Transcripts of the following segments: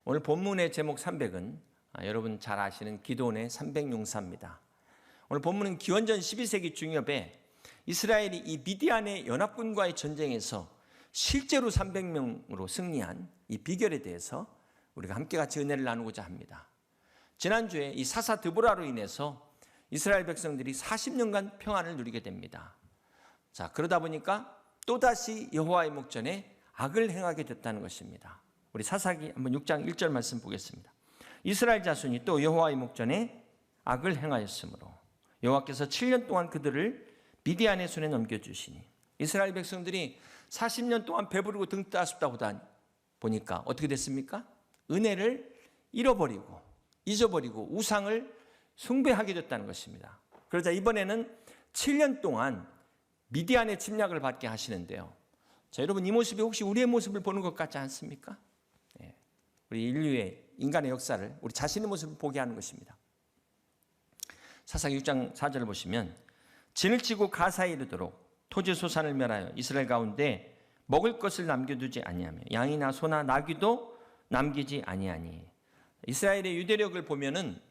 오늘 본문의 제목 300은 여러분 잘 아시는 기드온의 300용사입니다. 오늘 본문은 기원전 12세기 중엽에 이스라엘이 이 미디안의 연합군과의 전쟁에서 실제로 300명으로 승리한 이 비결에 대해서 우리가 함께 같이 은혜를 나누고자 합니다. 지난주에 이 사사 드보라로 인해서 이스라엘 백성들이 40년간 평안을 누리게 됩니다. 자, 그러다 보니까 또다시 여호와의 목전에 악을 행하게 됐다는 것입니다. 우리 사사기 한번 6장 1절 말씀 보겠습니다. 이스라엘 자손이 또 여호와의 목전에 악을 행하였으므로 여호와께서 7년 동안 그들을 미디안의 손에 넘겨주시니, 이스라엘 백성들이 40년 동안 배부르고 등 따숩다 보니까 어떻게 됐습니까? 은혜를 잃어버리고 잊어버리고 우상을 숭배하게 됐다는 것입니다. 그러자 이번에는 7년 동안 미디안의 침략을 받게 하시는데요. 자, 여러분, 이 모습이 혹시 우리의 모습을 보는 것 같지 않습니까? 우리 인류의 인간의 역사를, 우리 자신의 모습을 보게 하는 것입니다. 사사기 6장 4절을 보시면, 진을 치고 가사에 이르도록 토지 소산을 멸하여 이스라엘 가운데 먹을 것을 남겨두지 아니하며 양이나 소나 나귀도 남기지 아니하니. 이스라엘의 유대력을 보면은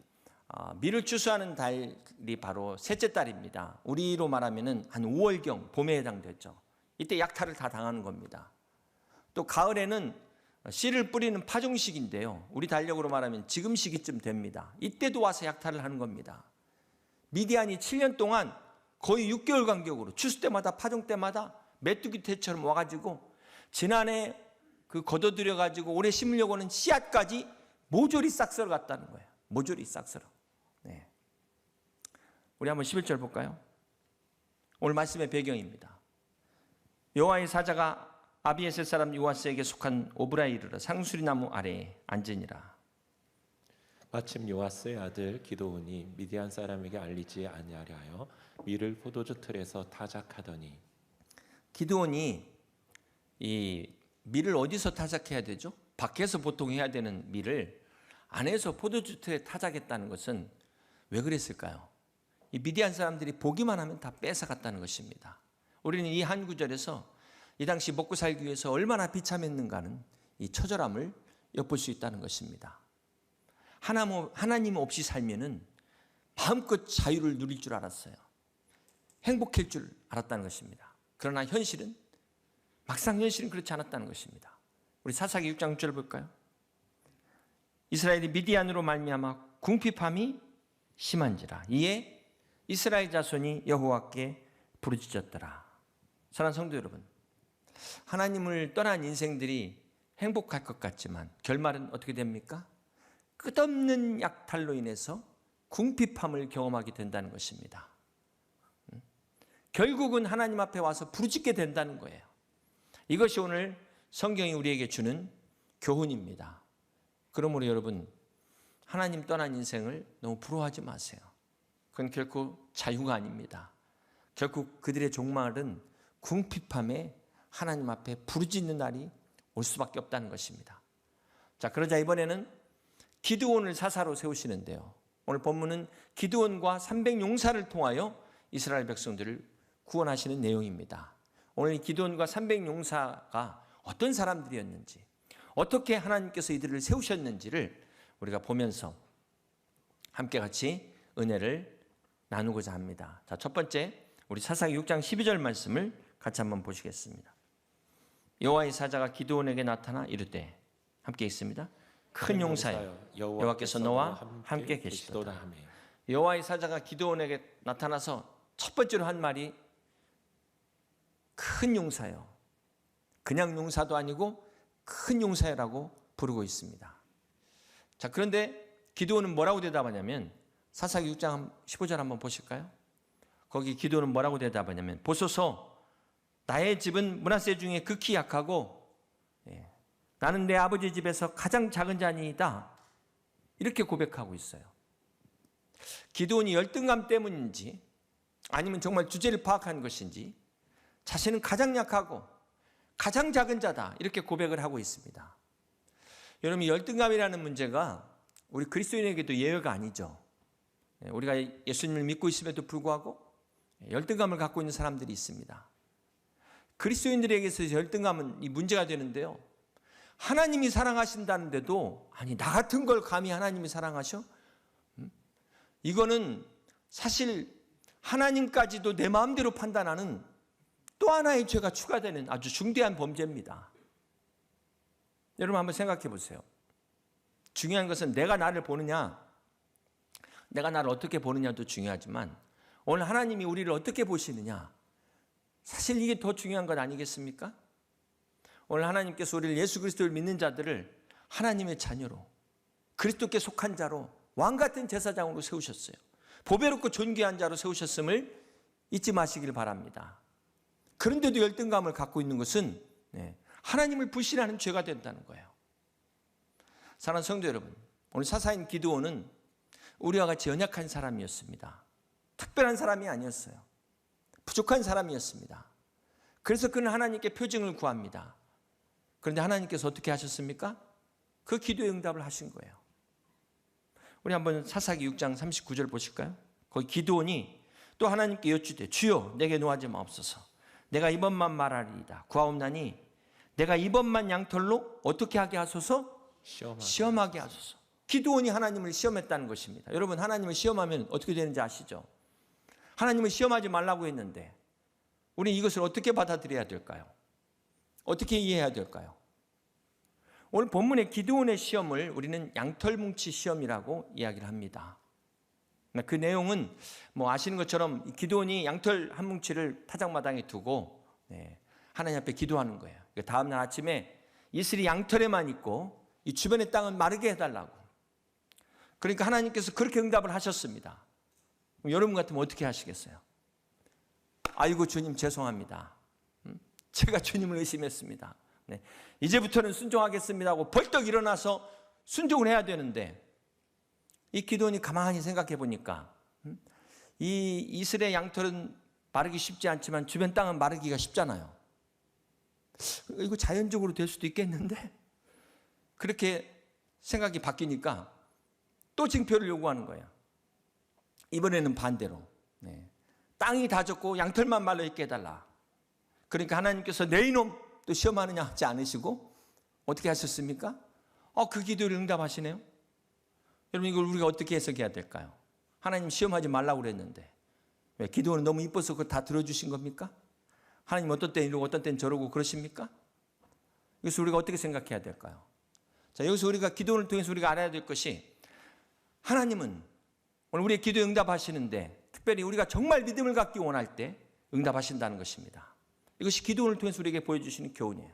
밀을 추수하는 달이 바로 셋째 달입니다. 우리로 말하면은 한 5월경 봄에 해당되죠. 이때 약탈을 다 당하는 겁니다. 또 가을에는 씨를 뿌리는 파종식인데요. 우리 달력으로 말하면 지금 시기쯤 됩니다. 이때도 와서 약탈을 하는 겁니다. 미디안이 7년 동안 거의 6개월 간격으로 추수 때마다 파종 때마다 메뚜기 떼처럼 와가지고 지난해 그 걷어들여가지고 올해 심으려고 하는 씨앗까지 모조리 싹 썰어 갔다는 거예요. 모조리 싹 썰어. 네. 우리 한번 11절 볼까요? 오늘 말씀의 배경입니다. 여호와의 사자가 아비에셀 사람 요아스에게 속한 오브라에 이르러 상수리 나무 아래에 앉으니라. 마침 요아스의 아들 기드온이 미디안 사람에게 알리지 아니하려 하여 밀을 포도주 틀에서 타작하더니. 기드온이 이 밀을 어디서 타작해야 되죠? 밖에서 보통 해야 되는 밀을 안에서 포도주 틀에 타작했다는 것은 왜 그랬을까요? 이 미디안 사람들이 보기만 하면 다 뺏어갔다는 것입니다. 우리는 이 한 구절에서 이 당시 먹고 살기 위해서 얼마나 비참했는가는 이 처절함을 엿볼 수 있다는 것입니다. 하나님 없이 살면은 마음껏 자유를 누릴 줄 알았어요. 행복할 줄 알았다는 것입니다. 그러나 막상 현실은 그렇지 않았다는 것입니다. 우리 사사기 6장 6절 볼까요? 이스라엘이 미디안으로 말미암아 궁핍함이 심한지라 이에 이스라엘 자손이 여호와께 부르짖었더라. 사랑하는 성도 여러분, 하나님을 떠난 인생들이 행복할 것 같지만 결말은 어떻게 됩니까? 끝없는 약탈로 인해서 궁핍함을 경험하게 된다는 것입니다. 결국은 하나님 앞에 와서 부르짖게 된다는 거예요. 이것이 오늘 성경이 우리에게 주는 교훈입니다. 그러므로 여러분, 하나님 떠난 인생을 너무 부러워하지 마세요. 그건 결코 자유가 아닙니다. 결국 그들의 종말은 궁핍함에 하나님 앞에 부르짖는 날이 올 수밖에 없다는 것입니다. 자, 그러자 이번에는 기드온을 사사로 세우시는데요. 오늘 본문은 기드온과 300용사를 통하여 이스라엘 백성들을 구원하시는 내용입니다. 오늘 이 기드온과 300용사가 어떤 사람들이었는지, 어떻게 하나님께서 이들을 세우셨는지를 우리가 보면서 함께 같이 은혜를 나누고자 합니다. 자, 첫 번째, 우리 사사기 6장 12절 말씀을 같이 한번 보시겠습니다. 여호와의 사자가 기드온에게 나타나 이르되, 함께 있습니다. 큰 용사여, 여호와께서 너와 함께 계시도다. 여호와의 사자가 기드온에게 나타나서 첫 번째로 한 말이 큰 용사여, 그냥 용사도 아니고 큰 용사여라고 부르고 있습니다. 자, 그런데 기드온은 뭐라고 대답하냐면, 사사기 6장 15절 한번 보실까요? 거기 기드온은 뭐라고 대답하냐면, 보소서, 나의 집은 므낫세 중에 극히 약하고 나는 내 아버지 집에서 가장 작은 자니이다. 이렇게 고백하고 있어요. 기드온이 열등감 때문인지 아니면 정말 주제를 파악한 것인지 자신은 가장 약하고 가장 작은 자다, 이렇게 고백을 하고 있습니다. 여러분, 열등감이라는 문제가 우리 그리스도인에게도 예외가 아니죠. 우리가 예수님을 믿고 있음에도 불구하고 열등감을 갖고 있는 사람들이 있습니다. 그리스도인들에게서 열등감은 이 문제가 되는데요. 하나님이 사랑하신다는데도 아니 나 같은 걸 감히 하나님이 사랑하셔? 이거는 사실 하나님까지도 내 마음대로 판단하는 또 하나의 죄가 추가되는 아주 중대한 범죄입니다. 여러분 한번 생각해 보세요. 중요한 것은 내가 나를 보느냐, 내가 나를 어떻게 보느냐도 중요하지만 오늘 하나님이 우리를 어떻게 보시느냐, 사실 이게 더 중요한 것 아니겠습니까? 오늘 하나님께서 우리를 예수 그리스도를 믿는 자들을 하나님의 자녀로, 그리스도께 속한 자로, 왕 같은 제사장으로 세우셨어요. 보배롭고 존귀한 자로 세우셨음을 잊지 마시길 바랍니다. 그런데도 열등감을 갖고 있는 것은 하나님을 불신하는 죄가 된다는 거예요. 사랑하는 성도 여러분, 오늘 사사인 기드온은 우리와 같이 연약한 사람이었습니다. 특별한 사람이 아니었어요. 부족한 사람이었습니다. 그래서 그는 하나님께 표징을 구합니다. 그런데 하나님께서 어떻게 하셨습니까? 그 기도에 응답을 하신 거예요. 우리 한번 사사기 6장 39절 보실까요? 거기 기드온이 또 하나님께 여쭈되 주여 내게 노하지 마옵소서. 내가 이번만 말하리이다. 구하옵나니 내가 이번만 양털로 어떻게 하게 하소서? 시험하게 하소서. 기드온이 하나님을 시험했다는 것입니다. 여러분 하나님을 시험하면 어떻게 되는지 아시죠? 하나님을 시험하지 말라고 했는데 우리는 이것을 어떻게 받아들여야 될까요? 어떻게 이해해야 될까요? 오늘 본문의 기드온의 시험을 우리는 양털뭉치 시험이라고 이야기를 합니다. 그 내용은 뭐 아시는 것처럼 기드온이 양털 한 뭉치를 타작마당에 두고 하나님 앞에 기도하는 거예요. 다음 날 아침에 이슬이 양털에만 있고 이 주변의 땅은 마르게 해달라고. 그러니까 하나님께서 그렇게 응답을 하셨습니다. 그럼 여러분 같으면 어떻게 하시겠어요? 아이고 주님 죄송합니다. 제가 주님을 의심했습니다. 이제부터는 순종하겠습니다 하고 벌떡 일어나서 순종을 해야 되는데 이 기드온이 가만히 생각해 보니까 이 이스라엘 양털은 마르기 쉽지 않지만 주변 땅은 마르기가 쉽잖아요. 이거 자연적으로 될 수도 있겠는데 그렇게 생각이 바뀌니까 또 징표를 요구하는 거예요. 이번에는 반대로 땅이 다 젖고 양털만 말라있게 해달라. 그러니까 하나님께서 내 이놈 또 시험하느냐 하지 않으시고 어떻게 하셨습니까? 그 기도를 응답하시네요. 여러분 이걸 우리가 어떻게 해석해야 될까요? 하나님 시험하지 말라고 그랬는데 왜 기도는 너무 이뻐서 그거 다 들어주신 겁니까? 하나님 어떤 때 이러고 어떤 때는 저러고 그러십니까? 그래서 우리가 어떻게 생각해야 될까요? 자, 여기서 우리가 기도를 통해서 우리가 알아야 될 것이 하나님은 오늘 우리의 기도에 응답하시는데 특별히 우리가 정말 믿음을 갖기 원할 때 응답하신다는 것입니다. 이것이 기도를 통해서 우리에게 보여주시는 교훈이에요.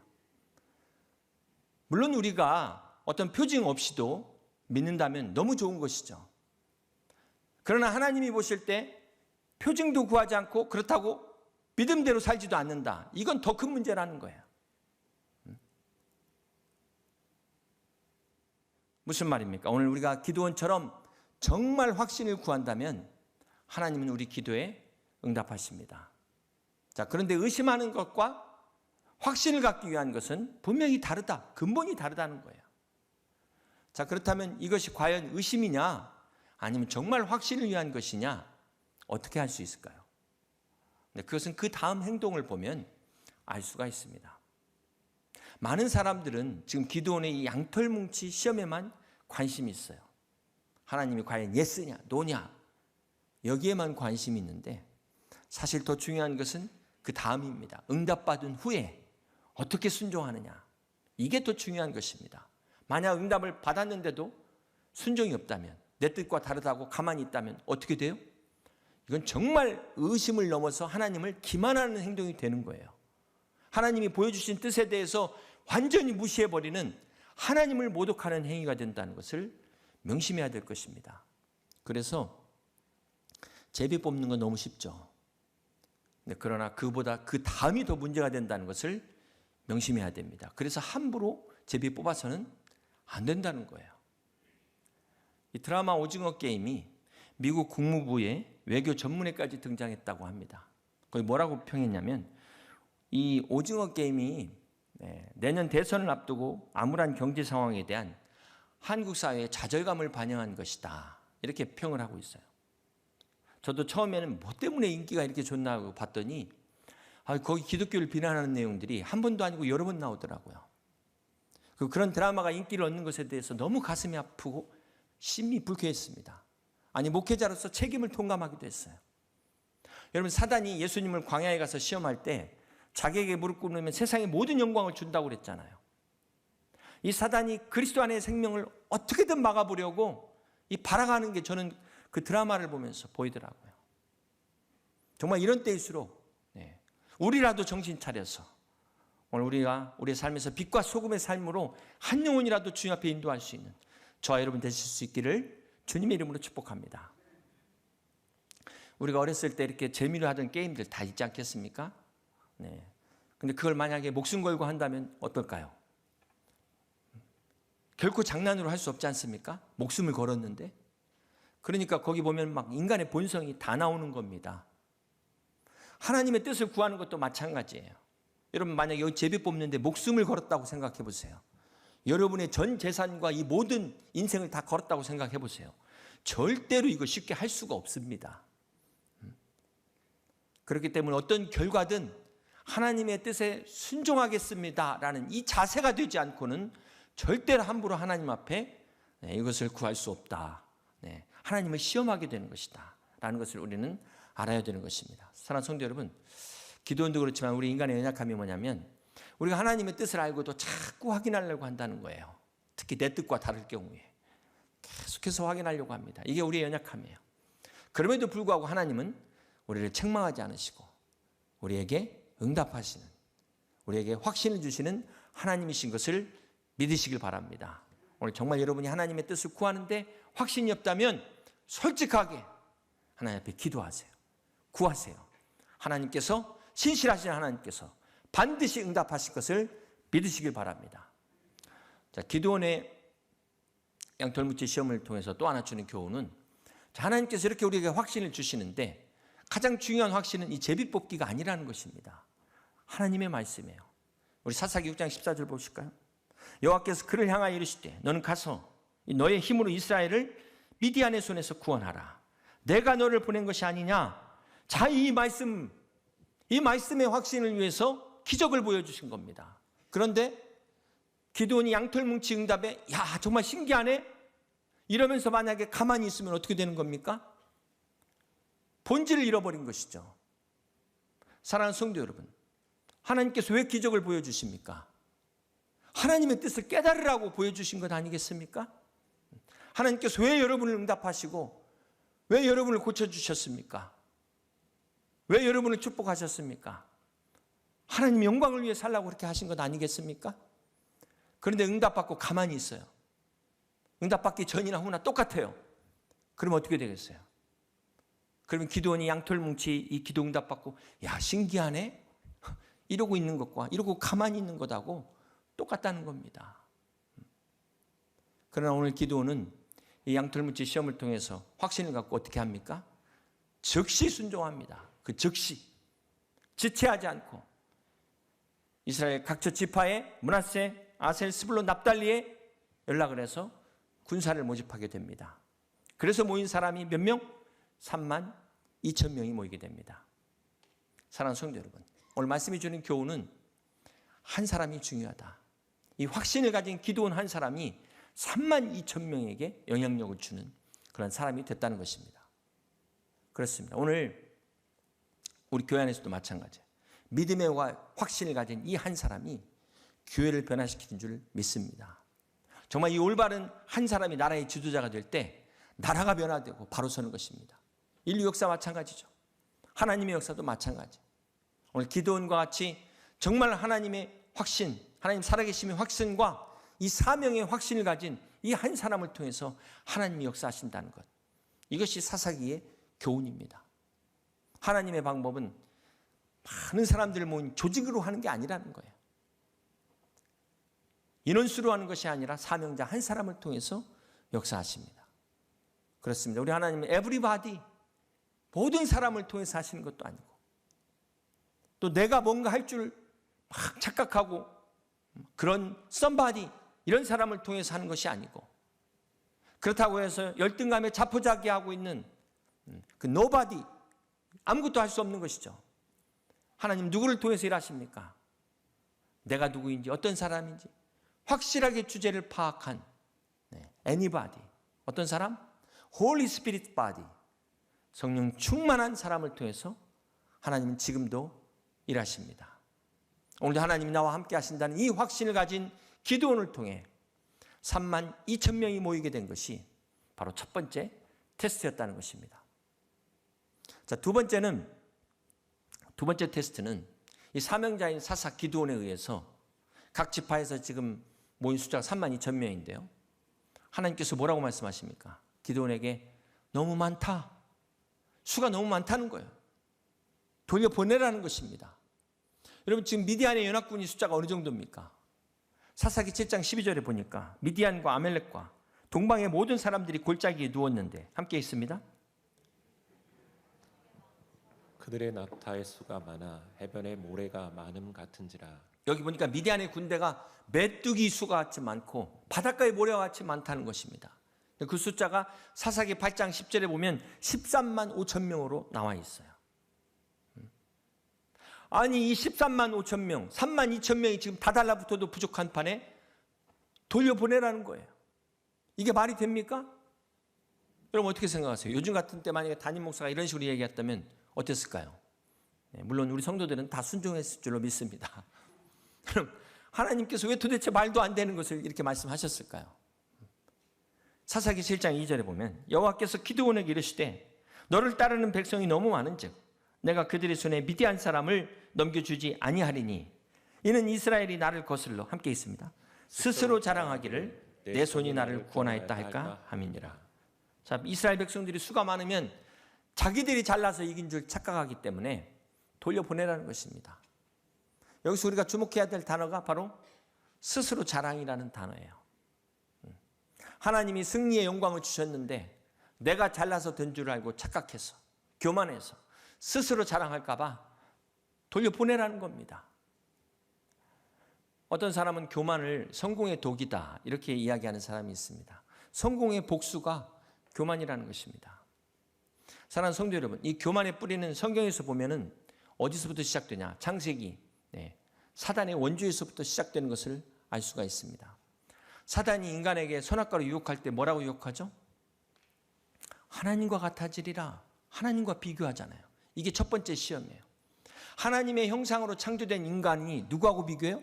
물론 우리가 어떤 표징 없이도 믿는다면 너무 좋은 것이죠. 그러나 하나님이 보실 때 표징도 구하지 않고 그렇다고 믿음대로 살지도 않는다. 이건 더 큰 문제라는 거예요. 무슨 말입니까? 오늘 우리가 기도원처럼 정말 확신을 구한다면 하나님은 우리 기도에 응답하십니다. 자, 그런데 의심하는 것과 확신을 갖기 위한 것은 분명히 다르다. 근본이 다르다는 거예요. 자, 그렇다면 이것이 과연 의심이냐 아니면 정말 확신을 위한 것이냐 어떻게 할 수 있을까요? 그것은 그 다음 행동을 보면 알 수가 있습니다. 많은 사람들은 지금 기드온의 이 양털뭉치 시험에만 관심이 있어요. 하나님이 과연 예스냐 노냐 여기에만 관심이 있는데 사실 더 중요한 것은 그 다음입니다. 응답받은 후에 어떻게 순종하느냐 이게 더 중요한 것입니다. 만약 응답을 받았는데도 순종이 없다면 내 뜻과 다르다고 가만히 있다면 어떻게 돼요? 이건 정말 의심을 넘어서 하나님을 기만하는 행동이 되는 거예요. 하나님이 보여주신 뜻에 대해서 완전히 무시해버리는 하나님을 모독하는 행위가 된다는 것을 명심해야 될 것입니다. 그래서 제비 뽑는 건 너무 쉽죠. 그러나 그보다 그 다음이 더 문제가 된다는 것을 명심해야 됩니다. 그래서 함부로 제비 뽑아서는 안 된다는 거예요. 이 드라마 오징어 게임이 미국 국무부의 외교 전문회까지 등장했다고 합니다. 거기 뭐라고 평했냐면 이 오징어 게임이 내년 대선을 앞두고 암울한 경제 상황에 대한 한국 사회의 좌절감을 반영한 것이다. 이렇게 평을 하고 있어요. 저도 처음에는 뭐 때문에 인기가 이렇게 좋나 하고 봤더니 거기 기독교를 비난하는 내용들이 한 번도 아니고 여러 번 나오더라고요. 그런 드라마가 인기를 얻는 것에 대해서 너무 가슴이 아프고 심히 불쾌했습니다. 아니, 목회자로서 책임을 통감하기도 했어요. 여러분, 사단이 예수님을 광야에 가서 시험할 때 자기에게 무릎 꿇으면 세상의 모든 영광을 준다고 그랬잖아요. 이 사단이 그리스도 안의 생명을 어떻게든 막아보려고 이 발악하는 게 저는 그 드라마를 보면서 보이더라고요. 정말 이런 때일수록 우리라도 정신 차려서 오늘 우리가 우리의 삶에서 빛과 소금의 삶으로 한 영혼이라도 주님 앞에 인도할 수 있는 저와 여러분 되실 수 있기를 주님의 이름으로 축복합니다. 우리가 어렸을 때 이렇게 재미로 하던 게임들 다 있지 않겠습니까? 네. 근데 그걸 만약에 목숨 걸고 한다면 어떨까요? 결코 장난으로 할 수 없지 않습니까? 목숨을 걸었는데. 그러니까 거기 보면 막 인간의 본성이 다 나오는 겁니다. 하나님의 뜻을 구하는 것도 마찬가지예요. 여러분, 만약에 여기 제비 뽑는데 목숨을 걸었다고 생각해 보세요. 여러분의 전 재산과 이 모든 인생을 다 걸었다고 생각해 보세요. 절대로 이거 쉽게 할 수가 없습니다. 그렇기 때문에 어떤 결과든 하나님의 뜻에 순종하겠습니다라는 이 자세가 되지 않고는 절대로 함부로 하나님 앞에 이것을 구할 수 없다. 하나님을 시험하게 되는 것이다 라는 것을 우리는 알아야 되는 것입니다. 사랑하는 성도 여러분, 기도원도 그렇지만 우리 인간의 연약함이 뭐냐면 우리가 하나님의 뜻을 알고도 자꾸 확인하려고 한다는 거예요. 특히 내 뜻과 다를 경우에 계속해서 확인하려고 합니다. 이게 우리의 연약함이에요. 그럼에도 불구하고 하나님은 우리를 책망하지 않으시고 우리에게 응답하시는, 우리에게 확신을 주시는 하나님이신 것을 믿으시길 바랍니다. 오늘 정말 여러분이 하나님의 뜻을 구하는데 확신이 없다면 솔직하게 하나님 앞에 기도하세요. 구하세요. 하나님께서, 신실하신 하나님께서 반드시 응답하실 것을 믿으시길 바랍니다. 자, 기도원의 양털무치 시험을 통해서 또 하나 주는 교훈은, 하나님께서 이렇게 우리에게 확신을 주시는데 가장 중요한 확신은 이 제비 뽑기가 아니라는 것입니다. 하나님의 말씀이에요. 우리 사사기 6장 14절 보실까요? 여호와께서 그를 향하여 이르시되 너는 가서 너의 힘으로 이스라엘을 미디안의 손에서 구원하라. 내가 너를 보낸 것이 아니냐. 자, 이 말씀의 확신을 위해서 기적을 보여주신 겁니다. 그런데 기드온이 양털뭉치 응답에 야, 정말 신기하네 이러면서 만약에 가만히 있으면 어떻게 되는 겁니까? 본질을 잃어버린 것이죠. 사랑하는 성도 여러분, 하나님께서 왜 기적을 보여주십니까? 하나님의 뜻을 깨달으라고 보여주신 것 아니겠습니까? 하나님께서 왜 여러분을 응답하시고 왜 여러분을 고쳐주셨습니까? 왜 여러분을 축복하셨습니까? 하나님 영광을 위해 살라고 그렇게 하신 것 아니겠습니까? 그런데 응답받고 가만히 있어요. 응답받기 전이나 후나 똑같아요. 그럼 어떻게 되겠어요? 그러면 기드온이 양털뭉치 이 기도 응답받고 야, 신기하네 이러고 있는 것과 이러고 가만히 있는 것하고 똑같다는 겁니다. 그러나 오늘 기드온은 이 양털뭉치 시험을 통해서 확신을 갖고 어떻게 합니까? 즉시 순종합니다. 그 즉시 지체하지 않고 이스라엘 각처 지파에 므낫세, 아셀, 스불론, 납달리에 연락을 해서 군사를 모집하게 됩니다. 그래서 모인 사람이 몇 명? 32,000명이 모이게 됩니다. 사랑하는 성도 여러분, 오늘 말씀이 주는 교훈은 한 사람이 중요하다. 이 확신을 가진 기드온 한 사람이 32,000명에게 영향력을 주는 그런 사람이 됐다는 것입니다. 그렇습니다. 오늘 우리 교회 안에서도 마찬가지예요. 믿음의 확신을 가진 이 한 사람이 교회를 변화시키는 줄 믿습니다. 정말 이 올바른 한 사람이 나라의 지도자가 될 때 나라가 변화되고 바로 서는 것입니다. 인류 역사 마찬가지죠. 하나님의 역사도 마찬가지. 오늘 기드온과 같이 정말 하나님의 확신, 하나님 살아계심의 확신과 이 사명의 확신을 가진 이 한 사람을 통해서 하나님이 역사하신다는 것. 이것이 사사기의 교훈입니다. 하나님의 방법은 많은 사람들을 모인 조직으로 하는 게 아니라는 거예요. 인원수로 하는 것이 아니라 사명자 한 사람을 통해서 역사하십니다. 그렇습니다. 우리 하나님은 everybody, 모든 사람을 통해서 하시는 것도 아니고 또 내가 뭔가 할 줄 막 착각하고 그런 somebody, 이런 사람을 통해서 하는 것이 아니고 그렇다고 해서 열등감에 자포자기하고 있는 그 nobody, 아무것도 할 수 없는 것이죠. 하나님 누구를 통해서 일하십니까? 내가 누구인지, 어떤 사람인지 확실하게 주제를 파악한 anybody, 어떤 사람? Holy Spirit body, 성령 충만한 사람을 통해서 하나님은 지금도 일하십니다. 오늘도 하나님이 나와 함께 하신다는 이 확신을 가진 기도원을 통해 32,000명이 모이게 된 것이 바로 첫 번째 테스트였다는 것입니다. 자, 두 번째 테스트는 이 사명자인 사사 기드온에 의해서 각 지파에서 지금 모인 숫자가 32,000명인데요. 하나님께서 뭐라고 말씀하십니까? 기드온에게 너무 많다. 수가 너무 많다는 거예요. 돌려보내라는 것입니다. 여러분, 지금 미디안의 연합군이 숫자가 어느 정도입니까? 사사기 7장 12절에 보니까 미디안과 아멜렉과 동방의 모든 사람들이 골짜기에 누웠는데 함께 있습니다. 그들의 낙타의 수가 많아 해변의 모래가 많음 같은지라. 여기 보니까 미디안의 군대가 메뚜기 수가 같이 많고 바닷가의 모래와 같이 많다는 것입니다. 그 숫자가 사사기 8장 10절에 보면 13만 5천 명으로 나와 있어요. 아니 이 13만 5천 명, 3만 2천 명이 지금 다 달라붙어도 부족한 판에 돌려보내라는 거예요. 이게 말이 됩니까? 여러분 어떻게 생각하세요? 요즘 같은 때 만약에 담임 목사가 이런 식으로 얘기했다면 어땠을까요? 물론 우리 성도들은 다 순종했을 줄로 믿습니다. 그럼 하나님께서 왜 도대체 말도 안 되는 것을 이렇게 말씀하셨을까요? 사사기 7장 2절에 보면 여호와께서 기드온에게 이르시되 너를 따르는 백성이 너무 많은즉 내가 그들의 손에 미디안 사람을 넘겨주지 아니하리니 이는 이스라엘이 나를 거슬러 함께 있습니다. 스스로 자랑하기를 내 손이 나를 구원하였다 할까 함이니라. 자, 이스라엘 백성들이 수가 많으면 자기들이 잘나서 이긴 줄 착각하기 때문에 돌려보내라는 것입니다. 여기서 우리가 주목해야 될 단어가 바로 스스로 자랑이라는 단어예요. 하나님이 승리의 영광을 주셨는데 내가 잘나서 된 줄 알고 착각해서 교만해서 스스로 자랑할까 봐 돌려보내라는 겁니다. 어떤 사람은 교만을 성공의 독이다 이렇게 이야기하는 사람이 있습니다. 성공의 복수가 교만이라는 것입니다. 사랑하는 성도 여러분, 이 교만의 뿌리는 성경에서 보면은 어디서부터 시작되냐? 창세기, 사단의 원죄에서부터 시작되는 것을 알 수가 있습니다. 사단이 인간에게 선악과를 유혹할 때 뭐라고 유혹하죠? 하나님과 같아지리라. 하나님과 비교하잖아요. 이게 첫 번째 시험이에요. 하나님의 형상으로 창조된 인간이 누구하고 비교해요?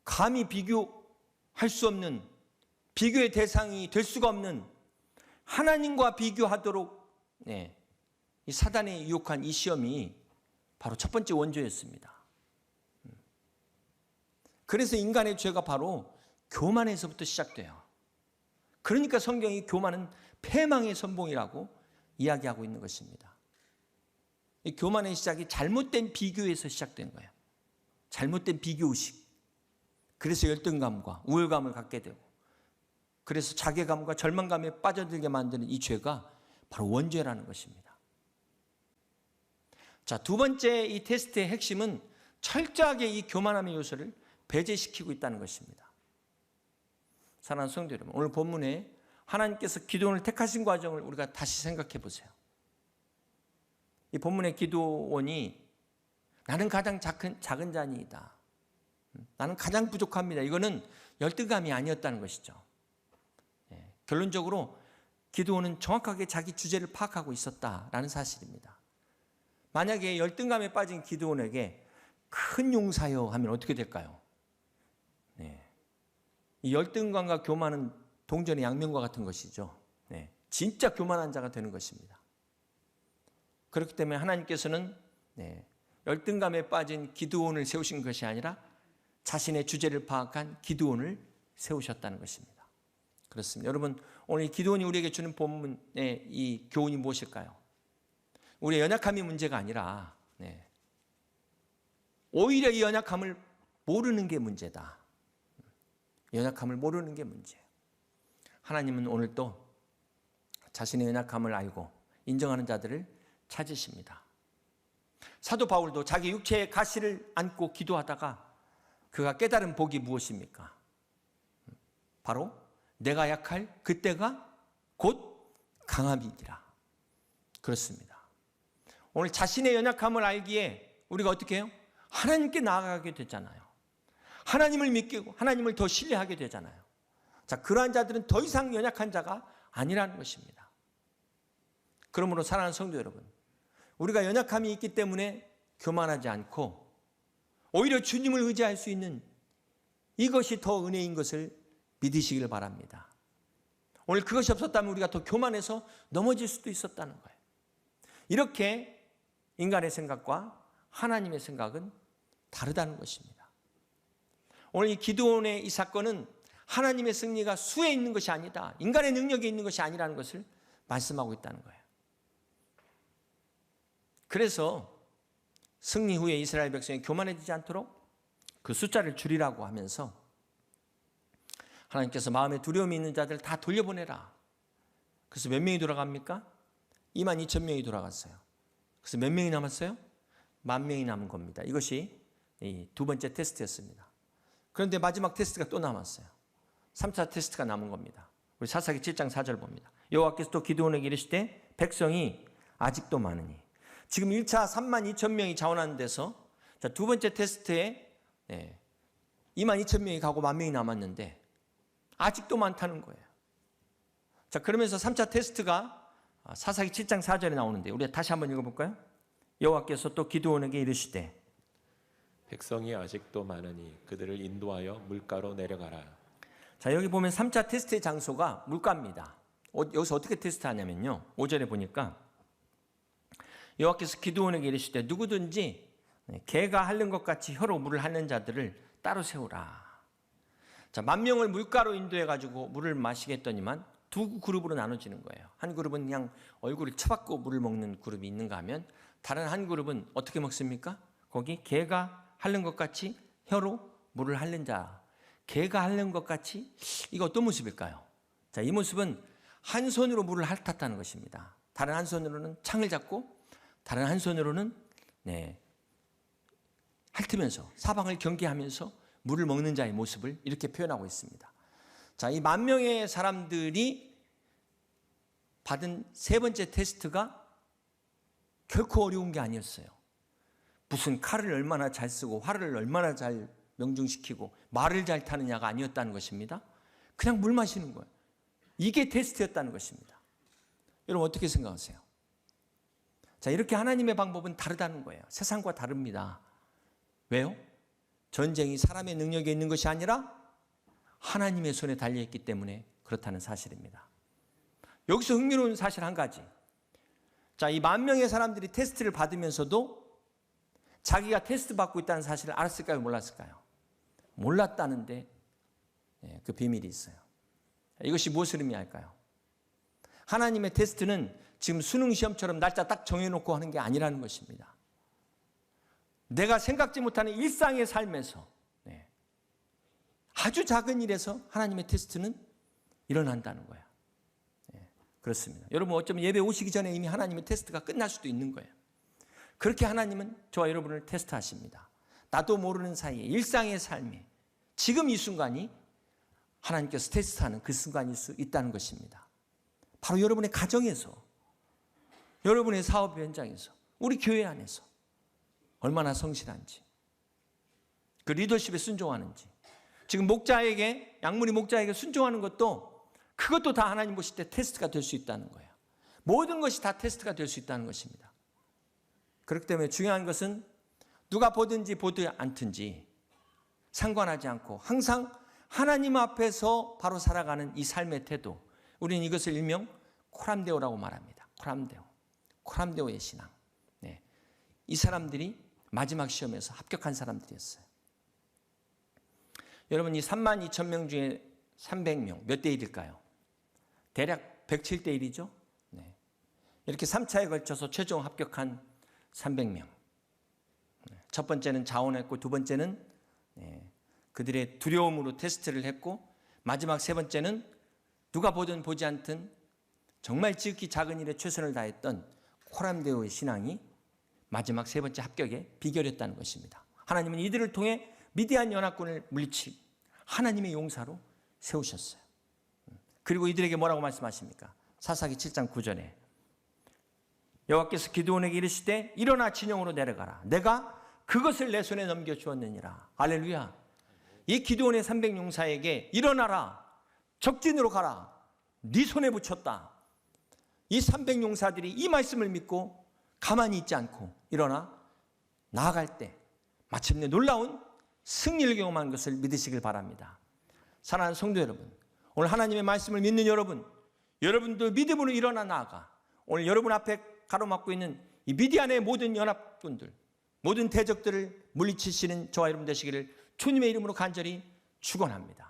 감히 비교할 수 없는, 비교의 대상이 될 수가 없는 하나님과 비교하도록 이 사단이 유혹한 이 시험이 바로 첫 번째 원죄였습니다. 그래서 인간의 죄가 바로 교만에서부터 시작돼요. 그러니까 성경이 교만은 패망의 선봉이라고 이야기하고 있는 것입니다. 이 교만의 시작이 잘못된 비교에서 시작된 거예요. 잘못된 비교의식. 그래서 열등감과 우월감을 갖게 되고 그래서 자괴감과 절망감에 빠져들게 만드는 이 죄가 바로 원죄라는 것입니다. 자, 두 번째 이 테스트의 핵심은 철저하게 이 교만함의 요소를 배제시키고 있다는 것입니다. 사랑하는 성도 여러분, 오늘 본문에 하나님께서 기드온을 택하신 과정을 우리가 다시 생각해 보세요. 이 본문의 기드온이 나는 가장 작은 자니이다. 나는 가장 부족합니다. 이거는 열등감이 아니었다는 것이죠. 결론적으로 기드온은 정확하게 자기 주제를 파악하고 있었다라는 사실입니다. 만약에 열등감에 빠진 기드온에게 큰 용사여 하면 어떻게 될까요? 이 열등감과 교만은 동전의 양면과 같은 것이죠. 진짜 교만한 자가 되는 것입니다. 그렇기 때문에 하나님께서는 열등감에 빠진 기드온을 세우신 것이 아니라 자신의 주제를 파악한 기드온을 세우셨다는 것입니다. 그렇습니다. 여러분, 오늘 기드온이 우리에게 주는 본문의 이 교훈이 무엇일까요? 우리의 연약함이 문제가 아니라 오히려 이 연약함을 모르는 게 문제다. 연약함을 모르는 게 문제예요. 하나님은 오늘 또 자신의 연약함을 알고 인정하는 자들을 찾으십니다. 사도 바울도 자기 육체의 가시를 안고 기도하다가 그가 깨달은 복이 무엇입니까? 바로 내가 약할 그때가 곧 강함이니라. 그렇습니다. 오늘 자신의 연약함을 알기에 우리가 어떻게 해요? 하나님께 나아가게 되잖아요. 하나님을 믿고 하나님을 더 신뢰하게 되잖아요. 자, 그러한 자들은 더 이상 연약한 자가 아니라는 것입니다. 그러므로 사랑하는 성도 여러분, 우리가 연약함이 있기 때문에 교만하지 않고 오히려 주님을 의지할 수 있는 이것이 더 은혜인 것을 믿으시길 바랍니다. 오늘 그것이 없었다면 우리가 더 교만해서 넘어질 수도 있었다는 거예요. 이렇게 인간의 생각과 하나님의 생각은 다르다는 것입니다. 오늘 이 기드온의 이 사건은 하나님의 승리가 수에 있는 것이 아니다, 인간의 능력에 있는 것이 아니라는 것을 말씀하고 있다는 거예요. 그래서 승리 후에 이스라엘 백성이 교만해지지 않도록 그 숫자를 줄이라고 하면서 하나님께서 마음에 두려움이 있는 자들 다 돌려보내라. 그래서 몇 명이 돌아갑니까? 22,000명이 돌아갔어요. 그래서 몇 명이 남았어요? 10,000명이 남은 겁니다. 이것이 두 번째 테스트였습니다. 그런데 마지막 테스트가 또 남았어요. 3차 테스트가 남은 겁니다. 우리 사사기 7장 4절 봅니다. 여호와께서 또 기드온에게 이르시되 백성이 아직도 많으니. 지금 1차 32,000명이 자원하는 데서 두 번째 테스트에 22,000명이 가고 10,000명이 남았는데 아직도 많다는 거예요. 자, 그러면서 3차 테스트가 사사기 7장 4절에 나오는데 우리가 다시 한번 읽어볼까요? 여호와께서 또 기드온에게 이르시되 백성이 아직도 많으니 그들을 인도하여 물가로 내려가라. 자, 여기 보면 3차 테스트의 장소가 물가입니다. 여기서 어떻게 테스트하냐면요, 5절에 보니까 여호와께서 기드온에게 이르시되 누구든지 개가 핥는 것 같이 혀로 물을 핥는 자들을 따로 세우라. 자, 10,000명을 물가로 인도해가지고 물을 마시게 했더니만 두 그룹으로 나눠지는 거예요. 한 그룹은 그냥 얼굴을 쳐박고 물을 먹는 그룹이 있는가 하면 다른 한 그룹은 어떻게 먹습니까? 거기 개가 핥는 것 같이 혀로 물을 핥는 자. 개가 핥는 것 같이, 이거 어떤 모습일까요? 자, 이 모습은 한 손으로 물을 핥았다는 것입니다. 다른 한 손으로는 창을 잡고 다른 한 손으로는 핥으면서 사방을 경계하면서 물을 먹는 자의 모습을 이렇게 표현하고 있습니다. 자, 이 10,000명의 사람들이 받은 세 번째 테스트가 결코 어려운 게 아니었어요. 무슨 칼을 얼마나 잘 쓰고 활을 얼마나 잘 명중시키고 말을 잘 타느냐가 아니었다는 것입니다. 그냥 물 마시는 거예요. 이게 테스트였다는 것입니다. 여러분 어떻게 생각하세요? 자, 이렇게 하나님의 방법은 다르다는 거예요. 세상과 다릅니다. 왜요? 전쟁이 사람의 능력에 있는 것이 아니라 하나님의 손에 달려있기 때문에 그렇다는 사실입니다. 여기서 흥미로운 사실 한 가지. 자, 이 10,000명의 사람들이 테스트를 받으면서도 자기가 테스트 받고 있다는 사실을 알았을까요? 몰랐을까요? 몰랐다는데 그 비밀이 있어요. 이것이 무엇을 의미할까요? 하나님의 테스트는 지금 수능 시험처럼 날짜 딱 정해놓고 하는 게 아니라는 것입니다. 내가 생각지 못하는 일상의 삶에서 아주 작은 일에서 하나님의 테스트는 일어난다는 거예요. 그렇습니다. 여러분 어쩌면 예배 오시기 전에 이미 하나님의 테스트가 끝날 수도 있는 거예요. 그렇게 하나님은 저와 여러분을 테스트하십니다. 나도 모르는 사이에 일상의 삶에 지금 이 순간이 하나님께서 테스트하는 그 순간일 수 있다는 것입니다. 바로 여러분의 가정에서, 여러분의 사업 현장에서, 우리 교회 안에서 얼마나 성실한지, 그 리더십에 순종하는지, 지금 목자에게, 양무리 목자에게 순종하는 것도 그것도 다 하나님 보실 때 테스트가 될 수 있다는 거예요. 모든 것이 다 테스트가 될 수 있다는 것입니다. 그렇기 때문에 중요한 것은 누가 보든지 보지 않든지 상관하지 않고 항상 하나님 앞에서 바로 살아가는 이 삶의 태도, 우리는 이것을 일명 코람데오라고 말합니다. 코람데오의 신앙. 이 사람들이 마지막 시험에서 합격한 사람들이었어요. 여러분 이 32,000명 중에 300명 몇 대 1일까요? 대략 107대 1이죠. 이렇게 3차에 걸쳐서 최종 합격한 300명. 첫 번째는 자원했고 두 번째는 그들의 두려움으로 테스트를 했고 마지막 세 번째는 누가 보든 보지 않든 정말 지극히 작은 일에 최선을 다했던 코람데오의 신앙이 마지막 세 번째 합격의 비결이었다는 것입니다. 하나님은 이들을 통해 미디안 연합군을 물리칠 하나님의 용사로 세우셨어요. 그리고 이들에게 뭐라고 말씀하십니까? 사사기 7장 9절에 여호와께서 기드온에게 이르시되 일어나 진영으로 내려가라. 내가 그것을 내 손에 넘겨주었느니라. 할렐루야. 이 기드온의 300용사에게 일어나라, 적진으로 가라, 네 손에 붙였다. 이 300용사들이 이 말씀을 믿고 가만히 있지 않고 일어나 나아갈 때 마침내 놀라운 승리를 경험한 것을 믿으시길 바랍니다. 사랑하는 성도 여러분, 오늘 하나님의 말씀을 믿는 여러분도 믿음으로 일어나 나아가 오늘 여러분 앞에 가로막고 있는 이 미디안의 모든 연합군들, 모든 대적들을 물리치시는 저와 여러분 되시기를 주님의 이름으로 간절히 축원합니다.